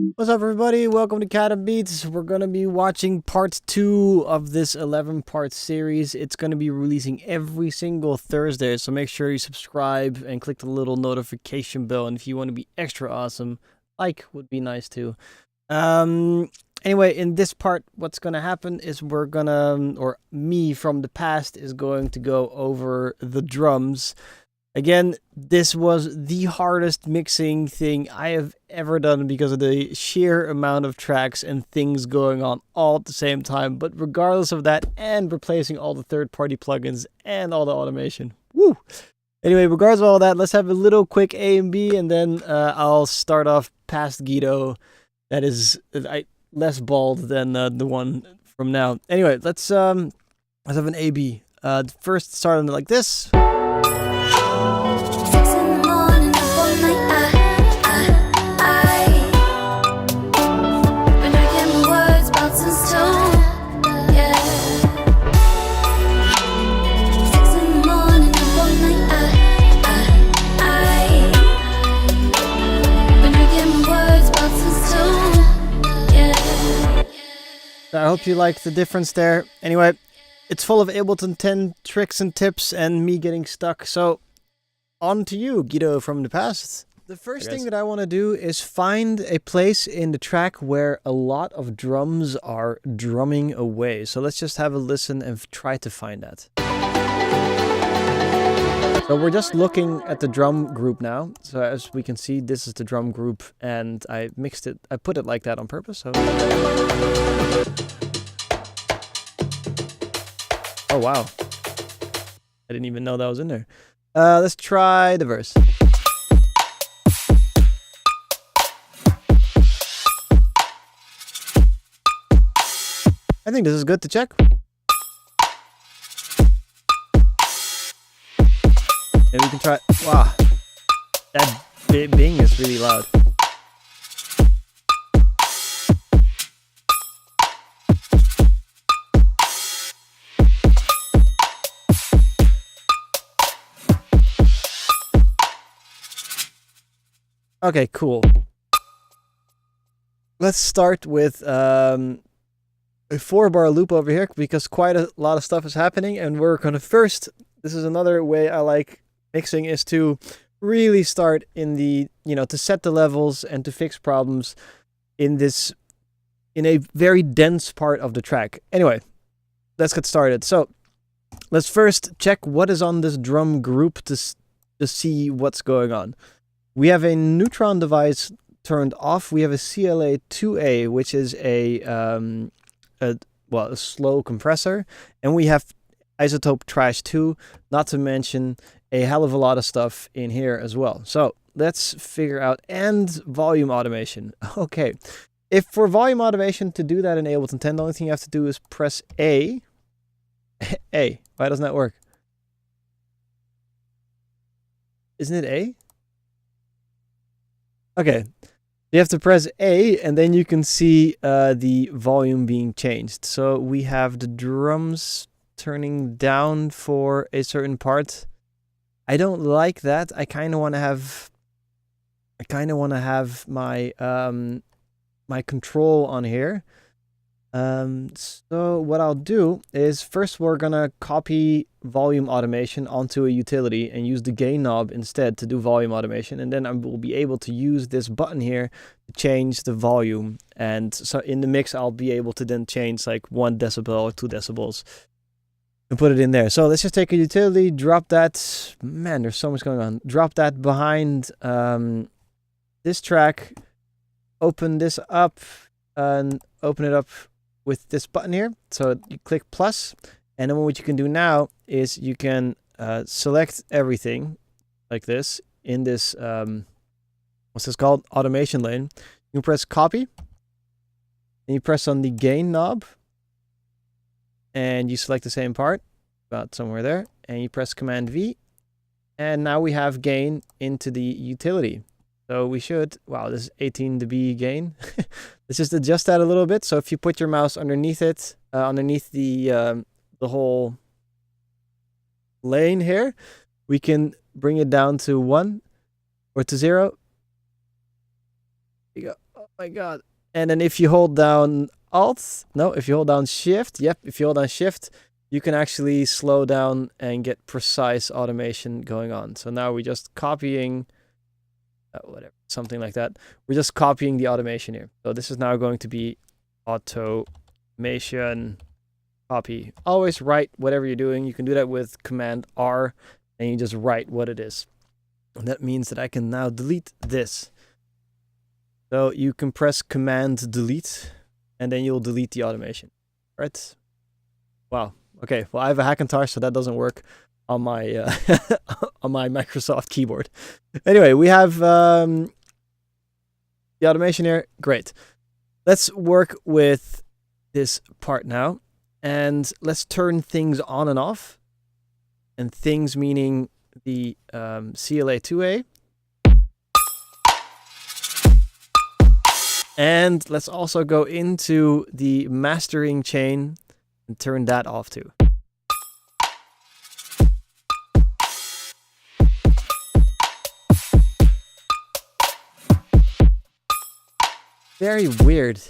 What's up, everybody? Welcome to Cat and Beats. We're going to be watching part 2 of this 11-part series. It's going to be releasing every single Thursday, so make sure you subscribe and click the little notification bell. And if you want to be extra awesome, like would be nice too. Anyway, in this part, what's going to happen is we're going to, or me from the past is going to go over the drums. Again, this was the hardest mixing thing I have ever done because of the sheer amount of tracks and things going on all at the same time. But regardless of that, and replacing all the third-party plugins and all the automation. Woo! Anyway, regardless of all that, let's have a little quick A and B, and then I'll start off past Guido. That is less bald than the one from now. Anyway, let's have an A-B. First, start on it like this. I hope you like the difference there. Anyway, it's full of Ableton 10 tricks and tips and me getting stuck. So, on to you, Guido from the past. The first thing that I want to do is find a place in the track where a lot of drums are drumming away. So let's just have a listen and try to find that. So we're just looking at the drum group now. So as we can see, this is the drum group, and I mixed it. I put it like that on purpose. So. Oh wow! I didn't even know that was in there. Let's try the verse. I think this is good to check. Maybe we can try. Wow, that bing is really loud. Okay, cool. Let's start with a 4-bar loop over here because quite a lot of stuff is happening, and we're gonna first. This is another way I like mixing, is to really start in the, to set the levels and to fix problems in a very dense part of the track. Anyway, let's get started. So let's first check what is on this drum group to see what's going on. We have a neutron device turned off. We have a CLA 2A, which is a slow compressor, and we have isotope trash 2, not to mention a hell of a lot of stuff in here as well. So let's figure out, and volume automation. Okay, if for volume automation to do that in Ableton 10, the only thing you have to do is press A. A. Why doesn't that work? Isn't it A? Okay, you have to press A, and then you can see the volume being changed. So we have the drums turning down for a certain part. I don't like that. I kind of want to have my my control on here. So what I'll do is first we're gonna copy volume automation onto a utility and use the gain knob instead to do volume automation, and then I will be able to use this button here to change the volume. And so in the mix I'll be able to then change like 1 decibel or 2 decibels and put it in there. So let's just take a utility, drop that. Man, there's so much going on. Drop that behind this track, open this up, and open it up with this button here. So you click plus, and then what you can do now is you can select everything like this in this, what's this called? Automation lane. You press copy, and you press on the gain knob, and you select the same part, about somewhere there, and you press Command V, and now we have gain into the utility. So we should, wow, this is 18 dB gain. Let's just adjust that a little bit. So if you put your mouse underneath it, underneath the whole lane here, we can bring it down to 1 or to 0. There you go. My God. And then if you hold down Alt, no, if you hold down Shift, yep, if you hold down Shift, you can actually slow down and get precise automation going on. So now we're just copying, whatever, something like that. We're just copying the automation here. So this is now going to be automation copy. Always write whatever you're doing. You can do that with Command R, and you just write what it is. And that means that I can now delete this. So you can press Command Delete, and then you'll delete the automation, right? Wow. Okay. Well, I have a Hackintosh, so that doesn't work on my on my Microsoft keyboard. Anyway, we have the automation here. Great. Let's work with this part now, and let's turn things on and off. And things meaning the CLA2A. And let's also go into the mastering chain and turn that off too. Very weird.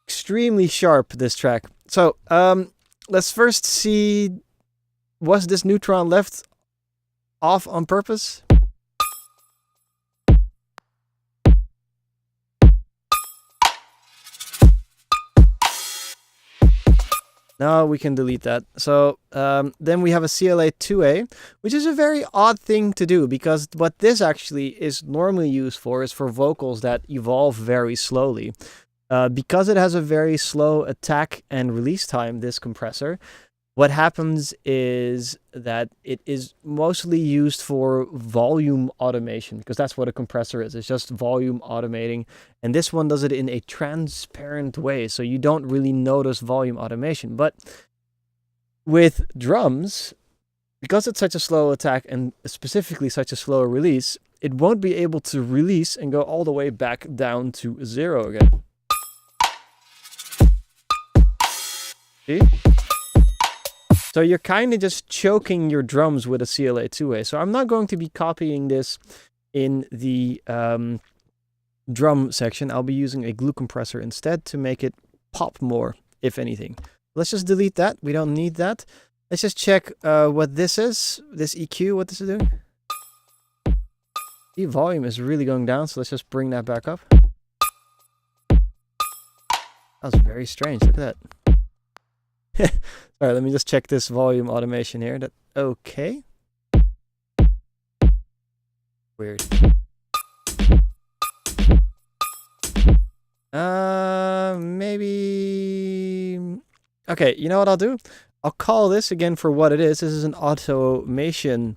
Extremely sharp, this track. So, let's first see, was this neutron left off on purpose? No, we can delete that. So then we have a CLA2A, which is a very odd thing to do, because what this actually is normally used for is for vocals that evolve very slowly. Because it has a very slow attack and release time, this compressor, what happens is that it is mostly used for volume automation, because that's what a compressor is. It's just volume automating. And this one does it in a transparent way, so you don't really notice volume automation. But with drums, because it's such a slow attack and specifically such a slow release, it won't be able to release and go all the way back down to 0 again. See? So you're kind of just choking your drums with a CLA2A. So I'm not going to be copying this in the drum section. I'll be using a glue compressor instead to make it pop more, if anything. Let's just delete that. We don't need that. Let's just check what this is. This EQ, what this is doing. The volume is really going down, so let's just bring that back up. That was very strange. Look at that. All right, let me just check this volume automation here. That okay? Weird. Maybe. Okay, you know what I'll do? I'll call this again for what it is. This is an automation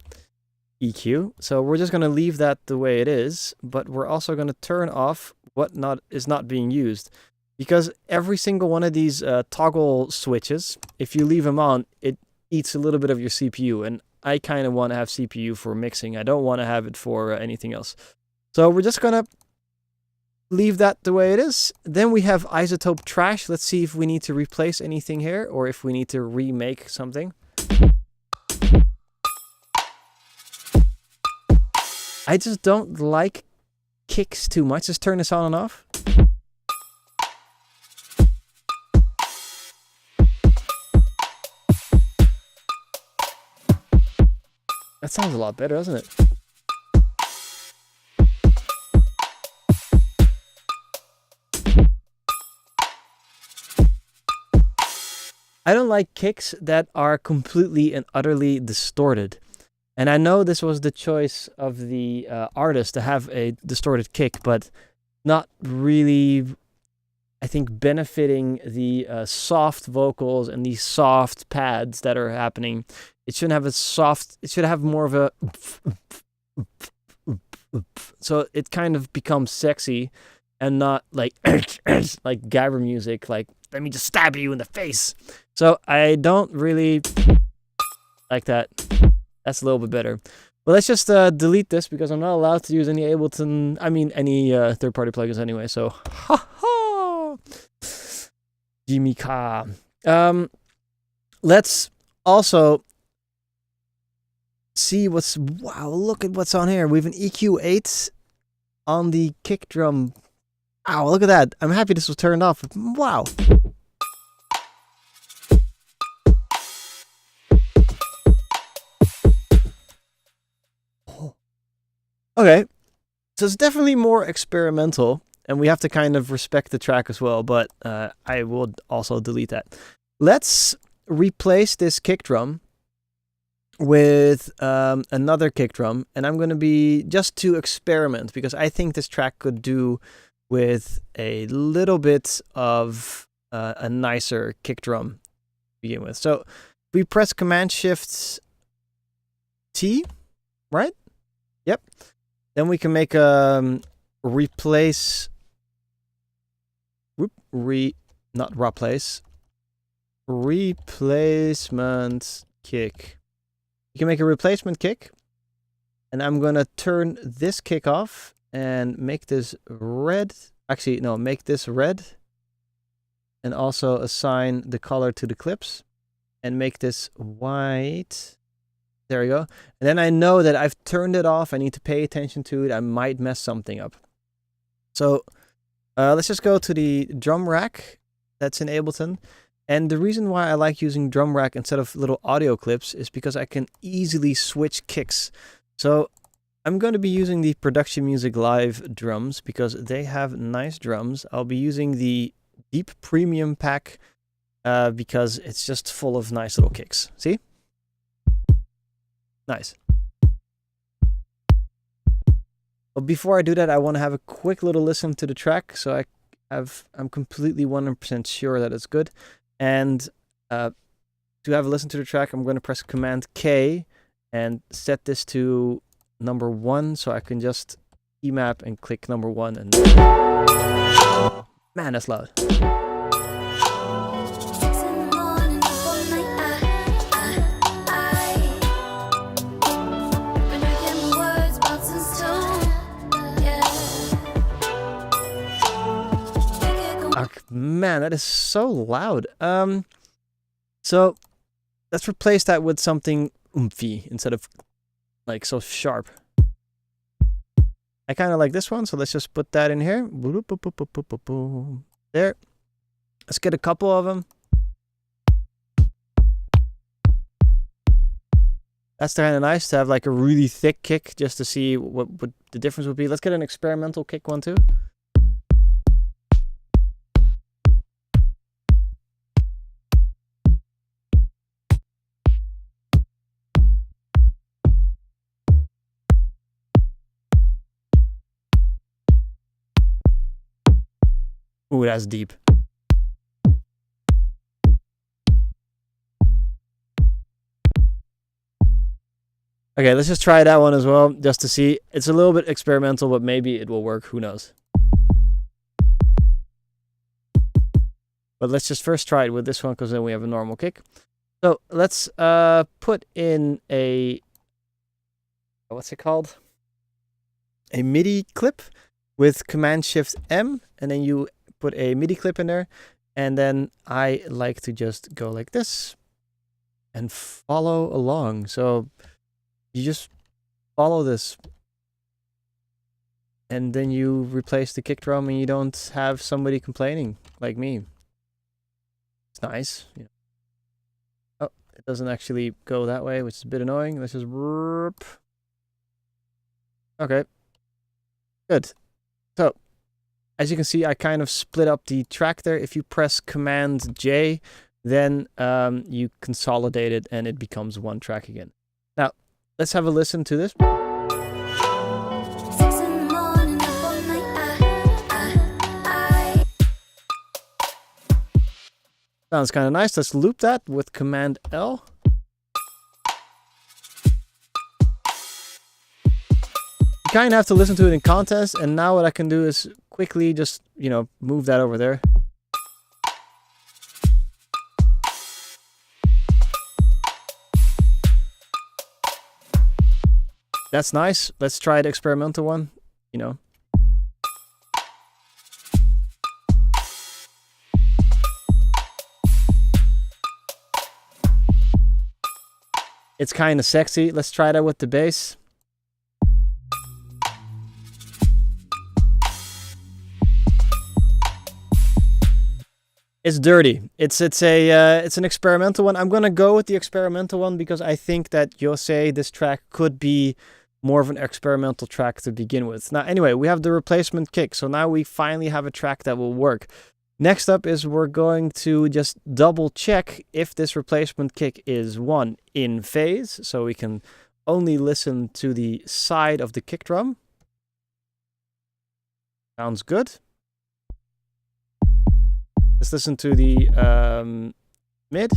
EQ. So we're just going to leave that the way it is, but we're also going to turn off what is not being used. Because every single one of these toggle switches, if you leave them on, it eats a little bit of your CPU. And I kind of want to have CPU for mixing. I don't want to have it for anything else. So we're just going to leave that the way it is. Then we have isotope trash. Let's see if we need to replace anything here or if we need to remake something. I just don't like kicks too much. Just turn this on and off. That sounds a lot better, doesn't it? I don't like kicks that are completely and utterly distorted. And I know this was the choice of the artist to have a distorted kick, but not really, I think, benefiting the soft vocals and these soft pads that are happening. It shouldn't have a soft, it should have more of a, so it kind of becomes sexy and not like, like gabber music, like, let me just stab you in the face. So I don't really like that. That's a little bit better. Well, let's just delete this because I'm not allowed to use any Ableton, any third-party plugins anyway, so ha ha! Jimmy Ka. Let's also see what's... Wow, look at what's on here. We have an EQ8 on the kick drum. Wow, look at that. I'm happy this was turned off. Wow. Okay, so it's definitely more experimental, and we have to kind of respect the track as well, but I will also delete that. Let's replace this kick drum with another kick drum, and I'm going to be just to experiment, because I think this track could do with a little bit of a nicer kick drum to begin with. So we press Command-Shift-T, right? Yep. Then we can make a replace, replacement kick. You can make a replacement kick, and I'm gonna turn this kick off and make this red. Actually, no, make this red, and also assign the color to the clips, and make this white. There we go. And then I know that I've turned it off. I need to pay attention to it. I might mess something up. So let's just go to the drum rack that's in Ableton. And the reason why I like using drum rack instead of little audio clips is because I can easily switch kicks. So I'm going to be using the Production Music Live drums because they have nice drums. I'll be using the Deep Premium pack because it's just full of nice little kicks. See? Nice. But before I do that, I want to have a quick little listen to the track, so I'm completely 100% sure that it's good. And to have a listen to the track, I'm going to press Command K and set this to number 1, so I can just key map and click number 1. And man, that's loud. Man, that is so loud. So let's replace that with something oomphy instead of like so sharp. I kind of like this one, so let's just put that in here. There. Let's get a couple of them. That's kind of nice to have like a really thick kick just to see what the difference would be. Let's get an experimental kick one too. Ooh, that's deep. Okay, let's just try that one as well, just to see. It's a little bit experimental, but maybe it will work. Who knows? But let's just first try it with this one, because then we have a normal kick. So let's put in a... what's it called? A MIDI clip with Command-Shift-M, and then you put a MIDI clip in there, and then I like to just go like this and follow along. So you just follow this, and then you replace the kick drum, and you don't have somebody complaining like me. It's nice. You know. Oh, it doesn't actually go that way, which is a bit annoying. Let's just... Okay. Good. So, as you can see, I kind of split up the track there. If you press Command J, then you consolidate it and it becomes one track again. Now, let's have a listen to this. Sounds kind of nice. Let's loop that with Command L. You kind of have to listen to it in context, and now what I can do is quickly just, you know, move that over there. That's nice. Let's try the experimental one, you know. It's kind of sexy. Let's try that with the bass. It's dirty. It's an experimental one. I'm gonna go with the experimental one because I think that Yosei, this track, could be more of an experimental track to begin with. Now, anyway, we have the replacement kick, so now we finally have a track that will work. Next up is we're going to just double check if this replacement kick is one, in phase, so we can only listen to the side of the kick drum. Sounds good. Let's listen to the mid.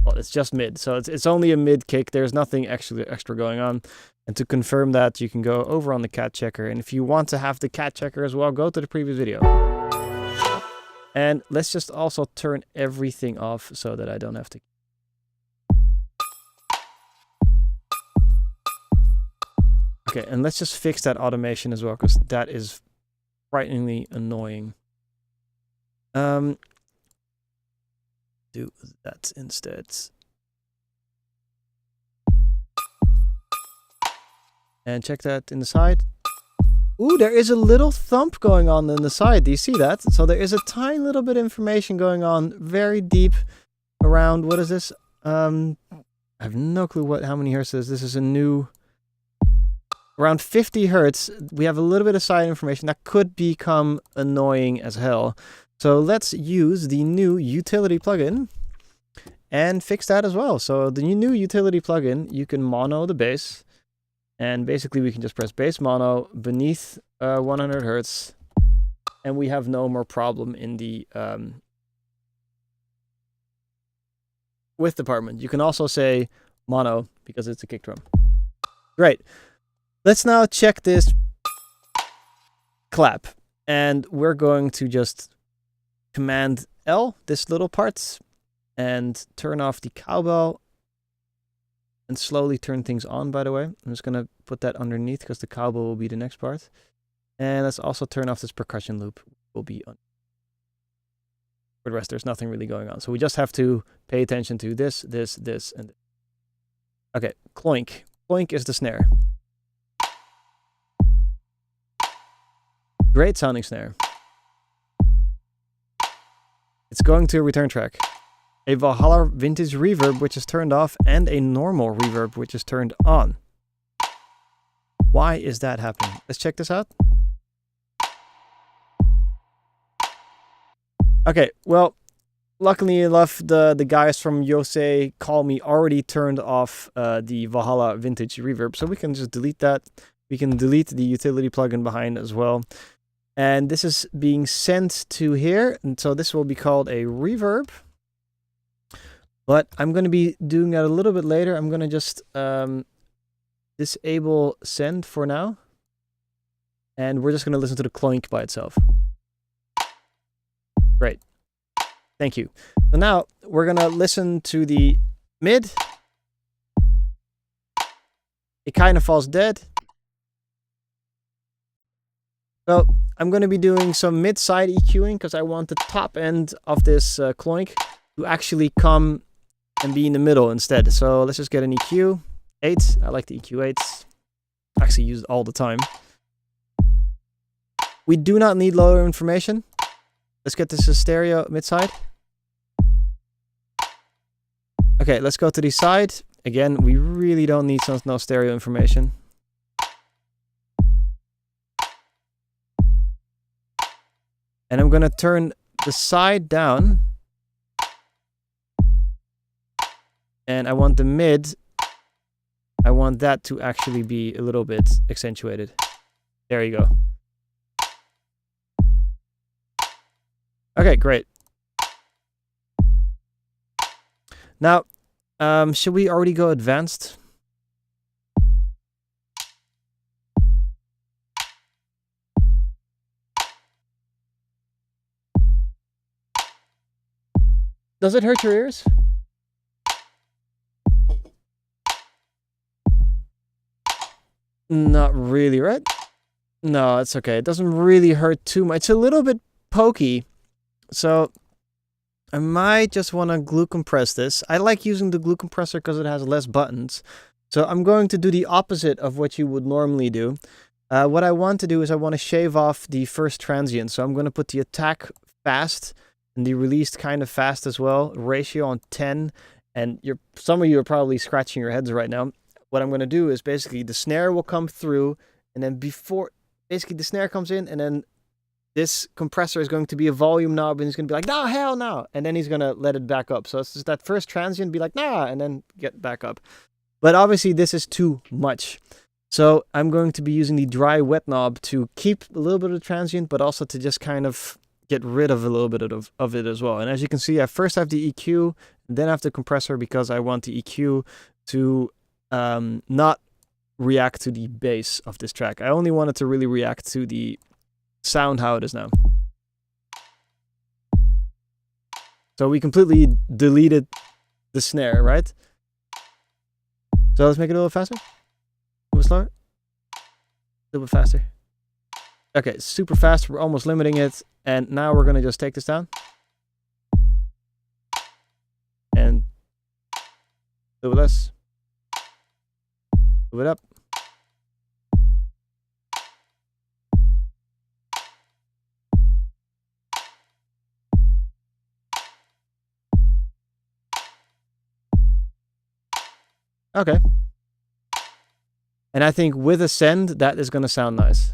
Well, it's just mid, so it's only a mid kick. There's nothing actually extra going on. And to confirm that, you can go over on the cat checker. And if you want to have the cat checker as well, go to the previous video. And let's just also turn everything off so that I don't have to. Okay, and let's just fix that automation as well, because that is frighteningly annoying. Do that instead. And check that in the side. Ooh, there is a little thump going on in the side. Do you see that? So there is a tiny little bit of information going on very deep around, what is this? I have no clue how many hertz it is. This is a new, around 50 hertz. We have a little bit of side information that could become annoying as hell. So let's use the new utility plugin and fix that as well. So the new utility plugin, you can mono the bass. And basically we can just press bass mono beneath 100 hertz. And we have no more problem in the width department. You can also say mono because it's a kick drum. Great. Let's now check this clap. And we're going to just Command L, this little part, and turn off the cowbell and slowly turn things on, by the way. I'm just going to put that underneath because the cowbell will be the next part. And let's also turn off this percussion loop. Will be on. For the rest, there's nothing really going on. So we just have to pay attention to this, this, this, and this. Okay, cloink. Cloink is the snare. Great sounding snare. It's going to a return track. A Valhalla vintage reverb, which is turned off, and a normal reverb, which is turned on. Why is that happening? Let's check this out. Okay, well, luckily enough, the guys from Yosei Call Me already turned off the Valhalla vintage reverb, so we can just delete that. We can delete the utility plugin behind as well. And this is being sent to here, and so this will be called a reverb. But I'm going to be doing that a little bit later. I'm going to just disable send for now. And we're just going to listen to the cloink by itself. Great. Thank you. So now we're going to listen to the mid. It kind of falls dead. So I'm going to be doing some mid-side EQing because I want the top end of this cloink to actually come and be in the middle instead. So let's just get an EQ 8. I like the EQ 8s. I actually use it all the time. We do not need lower information. Let's get this a stereo mid-side. Okay, let's go to the side. Again, we really don't need no stereo information. And I'm going to turn the side down. And I want the mid, I want that to actually be a little bit accentuated. There you go. Okay, great. Now, should we already go advanced? Does it hurt your ears? Not really, right? No, it's okay. It doesn't really hurt too much. It's a little bit pokey. So I might just want to glue compress this. I like using the glue compressor because it has less buttons. So I'm going to do the opposite of what you would normally do. What I want to do is I want to shave off the first transient. So I'm going to put the attack fast and the released kind of fast as well. Ratio on 10. And some of you are probably scratching your heads right now. What I'm going to do is basically the snare will come through. And then basically the snare comes in and then this compressor is going to be a volume knob and he's going to be like, no, hell no. And then he's going to let it back up. So it's just that first transient be like, nah, and then get back up. But obviously this is too much. So I'm going to be using the dry wet knob to keep a little bit of the transient, but also to just kind of get rid of a little bit of it as well. And as you can see, I first have the EQ, then I have the compressor because I want the EQ to not react to the bass of this track. I only want it to really react to the sound how it is now. So we completely deleted the snare, right? So let's make it a little faster. A little slower. A little bit faster. Okay, super fast. We're almost limiting it. And now we're going to just take this down. And a little less. Move it up. Okay. And I think with Ascend, that is going to sound nice.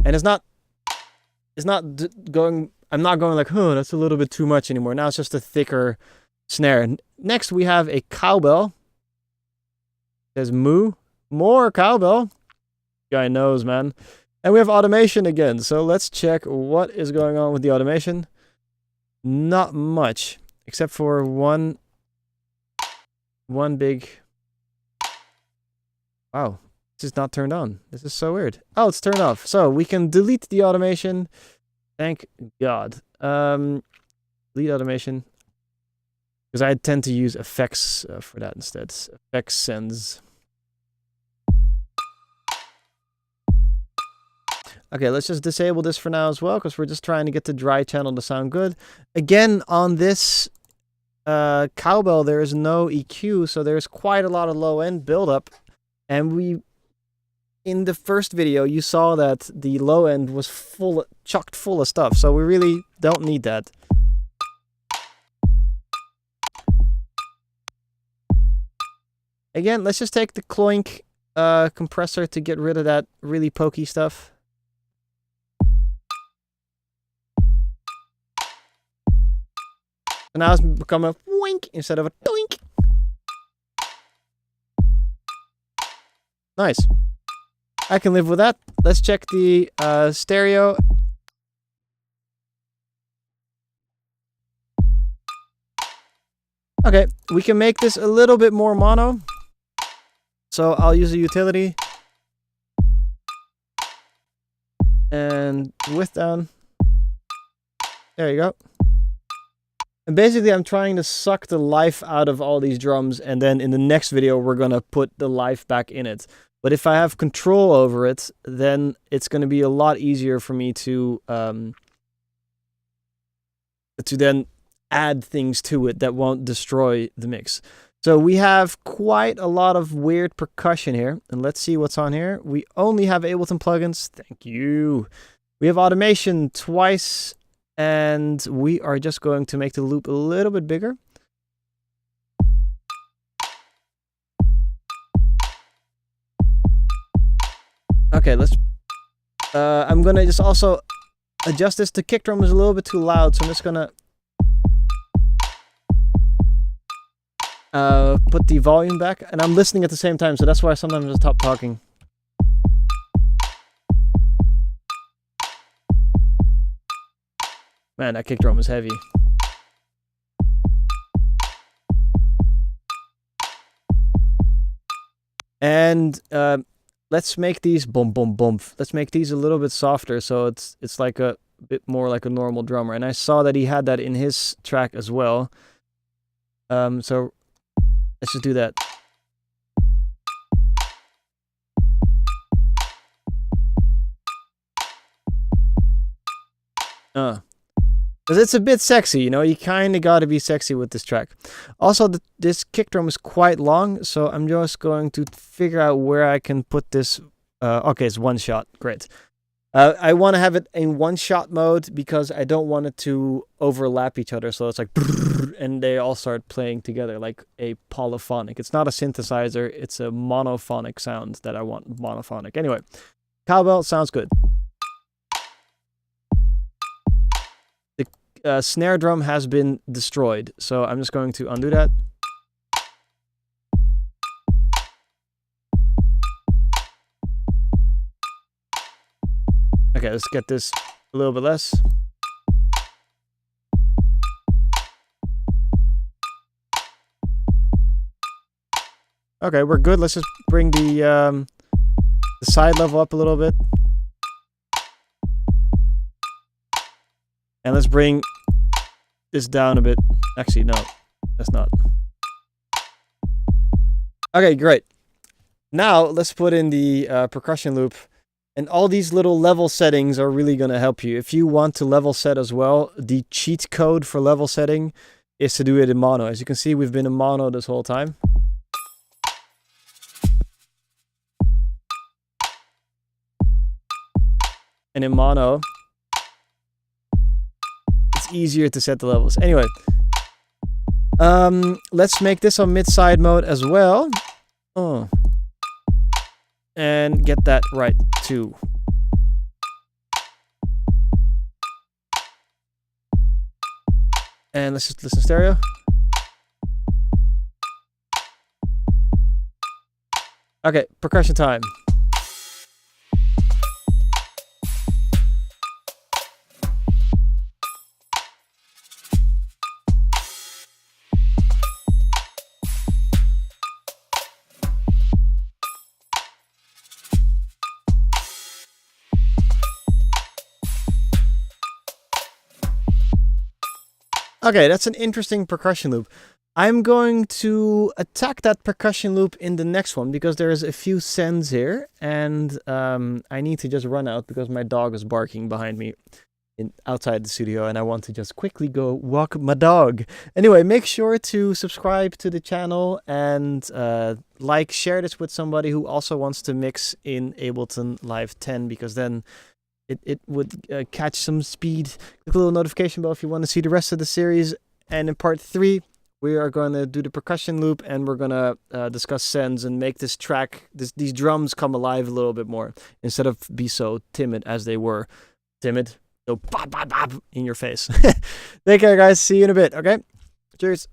And I'm not going like, oh, that's a little bit too much anymore. Now it's just a thicker snare. Next, we have a cowbell. It says moo. More cowbell. Guy knows, man. And we have automation again. So let's check what is going on with the automation. Not much, except for one big... Wow, this is not turned on. This is so weird. Oh, it's turned off. So we can delete the automation. Thank God. Delete automation. Because I tend to use effects for that instead. Effects sends. Okay, let's just disable this for now as well, because we're just trying to get the dry channel to sound good. Again, on this cowbell, there is no EQ, so there's quite a lot of low-end buildup. And in the first video, you saw that the low end was chocked full of stuff. So we really don't need that. Again, let's just take the cloink compressor to get rid of that really pokey stuff. So now it's become a wink instead of a doink. Nice. I can live with that. Let's check the stereo. Okay, we can make this a little bit more mono. So I'll use a utility. And width down. There you go. And basically I'm trying to suck the life out of all these drums, and then in the next video we're gonna put the life back in it. But if I have control over it, then it's going to be a lot easier for me to then add things to it that won't destroy the mix. So we have quite a lot of weird percussion here. And let's see what's on here. We only have Ableton plugins. Thank you. We have automation twice. And we are just going to make the loop a little bit bigger. Okay, I'm gonna just also adjust this. The kick drum is a little bit too loud, so I'm just gonna put the volume back. And I'm listening at the same time, so that's why sometimes I stop talking. Man, that kick drum is heavy. And let's make these boom, boom, boom. Let's make these a little bit softer, so it's like a bit more like a normal drummer. And I saw that he had that in his track as well. So let's just do that. Because it's a bit sexy, you know, you kind of got to be sexy with this track. Also, this kick drum is quite long, so I'm just going to figure out where I can put this. Okay, it's one shot. Great. I want to have it in one shot mode because I don't want it to overlap each other. So it's like, and they all start playing together like a polyphonic. It's not a synthesizer. It's a monophonic sound that I want monophonic. Anyway, cowbell sounds good. The snare drum has been destroyed. So I'm just going to undo that. Okay, let's get this a little bit less. Okay, we're good. Let's just bring the side level up a little bit. And let's bring this down a bit. Actually, no, that's not. Okay, great. Now let's put in the percussion loop. And all these little level settings are really going to help you. If you want to level set as well, the cheat code for level setting is to do it in mono. As you can see, we've been in mono this whole time. And in mono, it's easier to set the levels. Anyway, let's make this on mid-side mode as well. Oh. And get that right too. And let's just listen stereo. Okay, percussion time. Okay, that's an interesting percussion loop. I'm going to attack that percussion loop in the next one because there's a few sends here, and I need to just run out because my dog is barking behind me outside the studio, and I want to just quickly go walk my dog. Anyway, make sure to subscribe to the channel and share this with somebody who also wants to mix in Ableton Live 10, because then it would catch some speed. Click the little notification bell if you want to see the rest of the series. And in part 3, we are going to do the percussion loop, and we're going to discuss sends and make this track, these drums come alive a little bit more, instead of be so timid as they were. Timid. So bop, bop, bop in your face. Take care, guys. See you in a bit, okay? Cheers.